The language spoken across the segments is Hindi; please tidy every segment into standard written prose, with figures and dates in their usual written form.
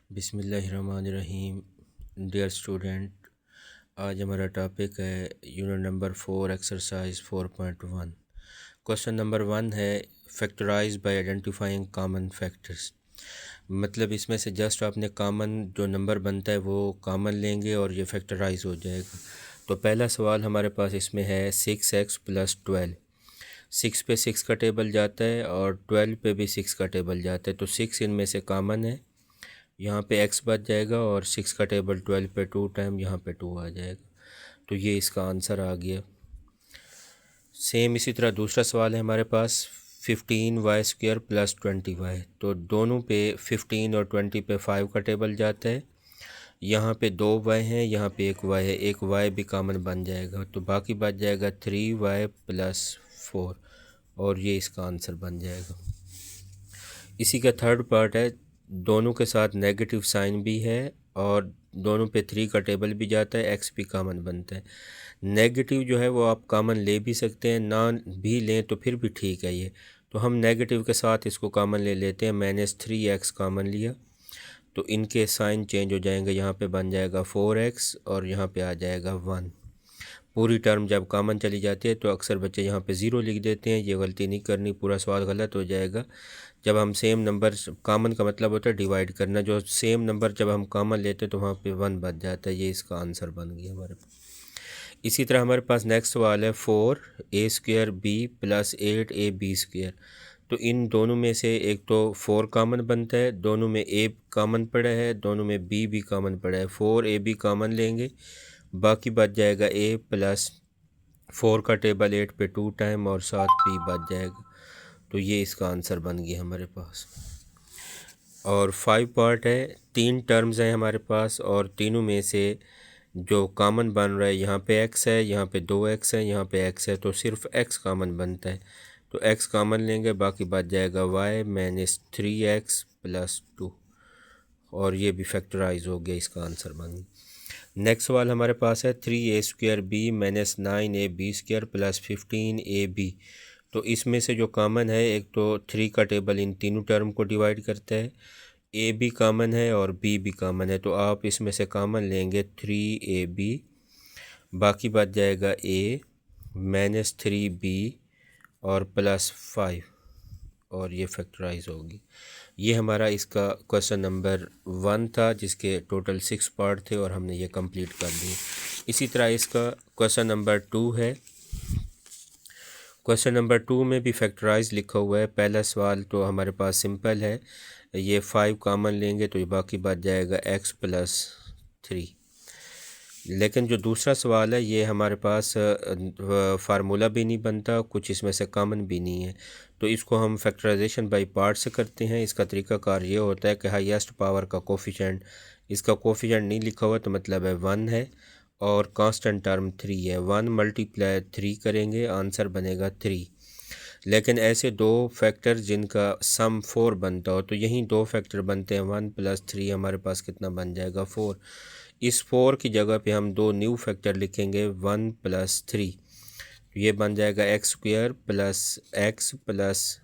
बिस्मिल्लाहिर्रहमानिर्रहीम। डियर स्टूडेंट, आज हमारा टॉपिक है unit number 4 exercise 4.1। Question number 1 है factorise by identifying common factors. मतलब इसमें से जस्ट आपने कॉमन जो नंबर बनता है वो कॉमन लेंगे और ये फैक्टराइज हो जाएगा। तो पहला सवाल हमारे पास इसमें है 6x + 12। 6 पे 6 का टेबल जाता है और 12 पे भी 6 का टेबल जाता है, तो 6 इनमें से कॉमन है। यहाँ पे x बच जाएगा और 6 का टेबल 12 पे 2 टाइम यहाँ पे 2 आ जाएगा। तो ये इसका आंसर आ गया। सेम इसी तरह दूसरा सवाल है हमारे पास 15y² + 20y। तो दोनों पे 15 और 20 पे 5 का टेबल जाता है। यहाँ पे 2 y हैं, यहाँ पे 1 y है, एक y भी कॉमन बन जाएगा, तो बाकी बच जाएगा 3y + 4 और ये इसका आंसर बन जाएगा। इसी का थर्ड पार्ट है, दोनों के साथ नेगेटिव साइन भी है और दोनों पे 3 का टेबल भी जाता है, x भी कॉमन बनता है। नेगेटिव जो है वो आप कॉमन ले भी सकते हैं, ना भी लें तो फिर भी ठीक है ये। तो हम नेगेटिव के साथ इसको कॉमन ले लेते हैं। -3x कॉमन लिया तो इनके साइन चेंज हो जाएंगे, यहाँ पे बन जाएगा 4x और यहाँ पे आ जाएगा 1। पूरी टर्म जब कॉमन चली जाती है तो अक्सर बच्चे यहाँ पे 0 लिख देते हैं, ये गलती नहीं करनी, पूरा सवाल गलत हो जाएगा। जब हम सेम नंबर, कॉमन का मतलब होता है डिवाइड करना, जो सेम नंबर जब हम कॉमन लेते हैं तो वहाँ पे 1 बच जाता है। ये इसका आंसर बन गया हमारे पास। इसी तरह हमारे पास नेक्स्ट सवाल है 4a² b + 8ab²। तो इन दोनों में से एक तो 4 कॉमन बनता है, दोनों में a कॉमन पड़ा है, दोनों में b भी कॉमन पड़ा है। 4ab कॉमन लेंगे, बाकी बच जाएगा a + 4 का टेबल 8 पे 2 टाइम और साथ b बच जाएगा। तो ये इसका आंसर बन गया हमारे पास। और 5 पार्ट है, 3 टर्म्स हैं हमारे पास और तीनों में से जो कॉमन बन रहा है, यहाँ पे x है, यहाँ पे 2x है, यहाँ पे x है, तो सिर्फ x कॉमन बनता है। तो x कॉमन लेंगे, बाकी बच जाएगा y -3x + 2 और ये भी फैक्टराइज हो गया, इसका आंसर बन गया। नेक्स्ट सवाल हमारे पास है 3a² b - 9ab² + 15ab। तो इसमें से जो कॉमन है, एक तो 3 का टेबल इन तीनों टर्म को डिवाइड करता है, a भी कॉमन है और b भी कॉमन है, तो आप इसमें से कॉमन लेंगे 3ab, बाकी बच जाएगा a -3b और +5 और ये फैक्टराइज होगी। ये हमारा इसका क्वेश्चन नंबर 1 था, जिसके टोटल 6 पार्ट थे और हमने ये कंप्लीट कर दिए। इसी तरह इसका क्वेश्चन नंबर 2 है। क्वेश्चन नंबर 2 में भी फैक्टराइज लिखा हुआ है। पहला सवाल तो हमारे पास सिंपल है, ये 5 कॉमन लेंगे तो ये बाकी बच जाएगा x + 3। लेकिन जो दूसरा सवाल है ये हमारे पास फार्मूला भी नहीं बनता, कुछ इसमें से कॉमन भी नहीं है, तो इसको हम फैक्टराइजेशन बाय पार्ट से करते हैं। इसका तरीकाकार ये होता है कि हाईएस्ट पावर का कोफिशेंट, इसका कोफिशेंट नहीं लिखा हुआ तो मतलब है 1 है और कांस्टेंट टर्म 3 है। 1 × 3 करेंगे, आंसर बनेगा 3। लेकिन ऐसे दो फैक्टर जिनका सम 4 बनता हो, तो यहीं दो फैक्टर बनते हैं, 1 + 3 हमारे पास कितना बन जाएगा 4। इस 4 की जगह पे हम दो न्यू फैक्टर लिखेंगे 1 + 3, ये बन जाएगा x² + x +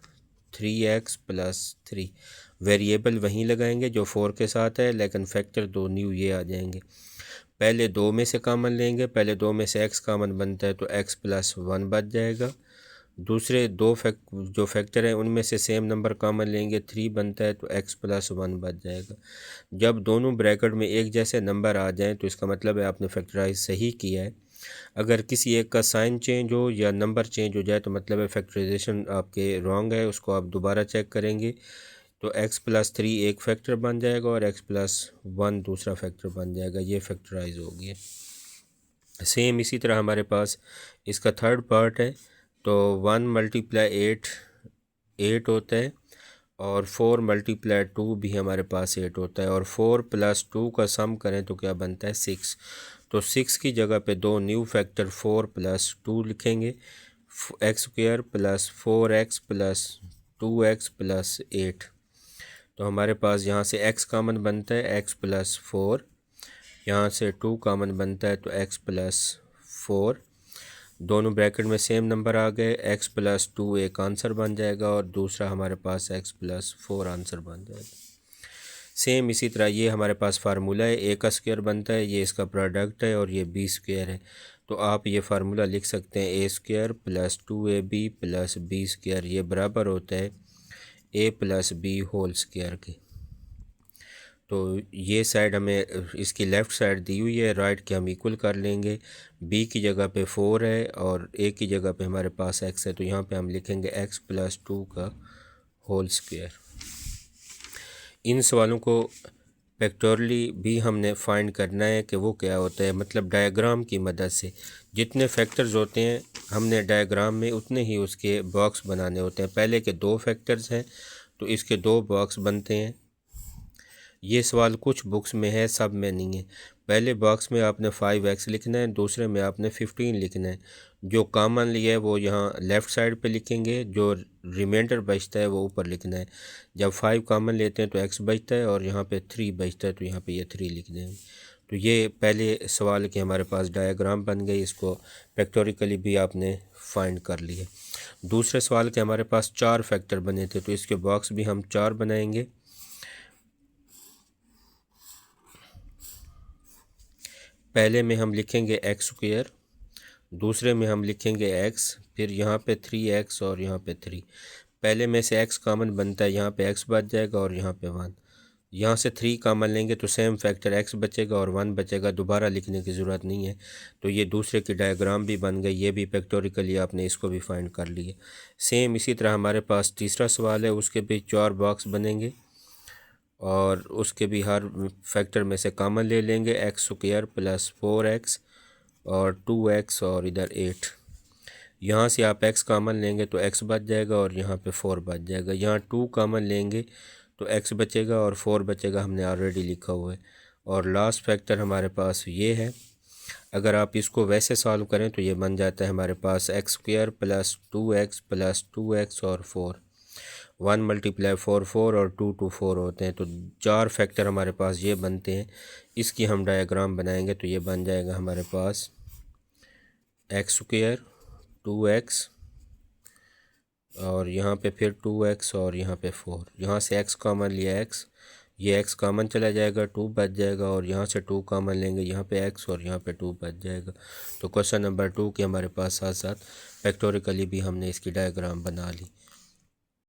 3x + 3। वेरिएबल वहीं लगाएंगे जो 4 के साथ है, लेकिन फैक्टर दो न्यू ये आ जाएंगे। पहले दो में से कॉमन लेंगे, पहले दो में से x कॉमन बनता है तो x + 1 बच जाएगा। दूसरे दो जो फैक्टर हैं उनमें से सेम नंबर कॉमन लेंगे, 3 बनता है तो x + 1 बच जाएगा। जब दोनों ब्रैकेट में एक जैसे नंबर आ जाएं तो इसका मतलब है आपने फैक्टराइज सही किया है। अगर किसी एक का साइन चेंज हो या नंबर चेंज हो जाए तो मतलब है फैक्टराइजेशन आपके रॉन्ग है, उसको आप दोबारा चेक करेंगे। तो x + 3 एक फैक्टर बन जाएगा और x + 1 दूसरा फैक्टर बन जाएगा, ये फैक्टराइज हो गया। सेम इसी तरह हमारे पास इसका थर्ड पार्ट है, तो 1 × 8 8 होता है और 4 × 2 भी हमारे पास 8 होता है और 4 + 2 का सम करें तो क्या बनता है 6। तो 6 की जगह पे दो न्यू फैक्टर 4 + 2 लिखेंगे, x² + 4x + 2x + 8। तो हमारे पास यहाँ से x कॉमन बनता है, x + 4, यहाँ से 2 कॉमन बनता है तो x + 4, दोनों ब्रैकेट में सेम नंबर आ गए, x + 2 एक आंसर बन जाएगा और दूसरा हमारे पास x + 4 आंसर बन जाएगा। सेम इसी तरह ये हमारे पास फार्मूला है, ए का स्क्वायर बनता है, ये इसका प्रोडक्ट है और ये बी स्क्वायर है। तो आप ये फार्मूला लिख सकते हैं, A square plus 2ab plus B square, ये बराबर होता है A plus B whole square के। तो ये साइड हमें इसकी लेफ़्ट साइड दी हुई है, राइट के हम इक्वल कर लेंगे। बी की जगह पे 4 है और ए की जगह पे हमारे पास एक्स है, तो यहाँ पे हम लिखेंगे एक्स प्लस 2 का होल स्क्वायर। इन सवालों को फैक्टोरियली भी हमने फाइंड करना है कि वो क्या होता है, मतलब डायग्राम की मदद से जितने फैक्टर्स होते हैं हमने डायग्राम में उतने ही उसके बॉक्स बनाने होते हैं। पहले के 2 फैक्टर्स हैं तो इसके 2 बॉक्स बनते हैं। ये सवाल कुछ बुक्स में है, सब में नहीं है। पहले बॉक्स में आपने 5x लिखना है, दूसरे में आपने 15 लिखना है। जो कॉमन लिया है वो यहाँ लेफ़्ट साइड पे लिखेंगे, जो रिमाइंडर बचता है वो ऊपर लिखना है। जब 5 कॉमन लेते हैं तो x बचता है और यहाँ पे 3 बचता है, तो यहाँ पे ये 3 लिख देंगे। तो ये पहले सवाल के हमारे पास डायग्राम बन गई, इसको फैक्टोरिकली भी आपने फाइंड कर लिया। दूसरे सवाल के हमारे पास 4 फैक्टर बने थे, तो इसके बॉक्स भी हम 4 बनाएंगे। पहले में हम लिखेंगे एक्स स्क्वायर, दूसरे में हम लिखेंगे x, फिर यहाँ पे 3x और यहाँ पे 3। पहले में से x कॉमन बनता है, यहाँ पे x बच जाएगा और यहाँ पे 1। यहाँ से 3 कॉमन लेंगे तो सेम फैक्टर x बचेगा और 1 बचेगा, दोबारा लिखने की ज़रूरत नहीं है। तो ये दूसरे की डायग्राम भी बन गई, ये भी फैक्टोरिकली आपने इसको भी फाइंड कर लिया। सेम इसी तरह हमारे पास तीसरा सवाल है, उसके भी 4 बॉक्स बनेंगे और उसके भी हर फैक्टर में से कॉमन ले लेंगे, एक्स स्क्वायर प्लस 4x और 2x और इधर 8। यहाँ से आप x कॉमन लेंगे तो x बच जाएगा और यहाँ पे 4 बच जाएगा। यहाँ 2 कॉमन लेंगे तो x बचेगा और 4 बचेगा, हमने ऑलरेडी लिखा हुआ है। और लास्ट फैक्टर हमारे पास ये है। अगर आप इसको वैसे सॉल्व करें तो ये बन जाता है हमारे पास X square plus 2x plus 2x और 4। 1 मल्टीप्लाई 4 4 और 2 2 4 होते हैं। तो 4 फैक्टर हमारे पास ये बनते हैं। इसकी हम डायग्राम बनाएंगे तो ये बन जाएगा हमारे पास एक्स स्क्वायर 2x और यहाँ पे फिर 2x और यहाँ पे 4। यहाँ से x कॉमन लिया x, ये x कॉमन चला जाएगा, 2 बच जाएगा और यहाँ से 2 कॉमन लेंगे, यहाँ पे x और यहाँ पे 2 बच जाएगा। तो क्वेश्चन नंबर 2 के हमारे पास साथ साथ फैक्टोरिकली भी हमने इसकी डायग्राम बना ली।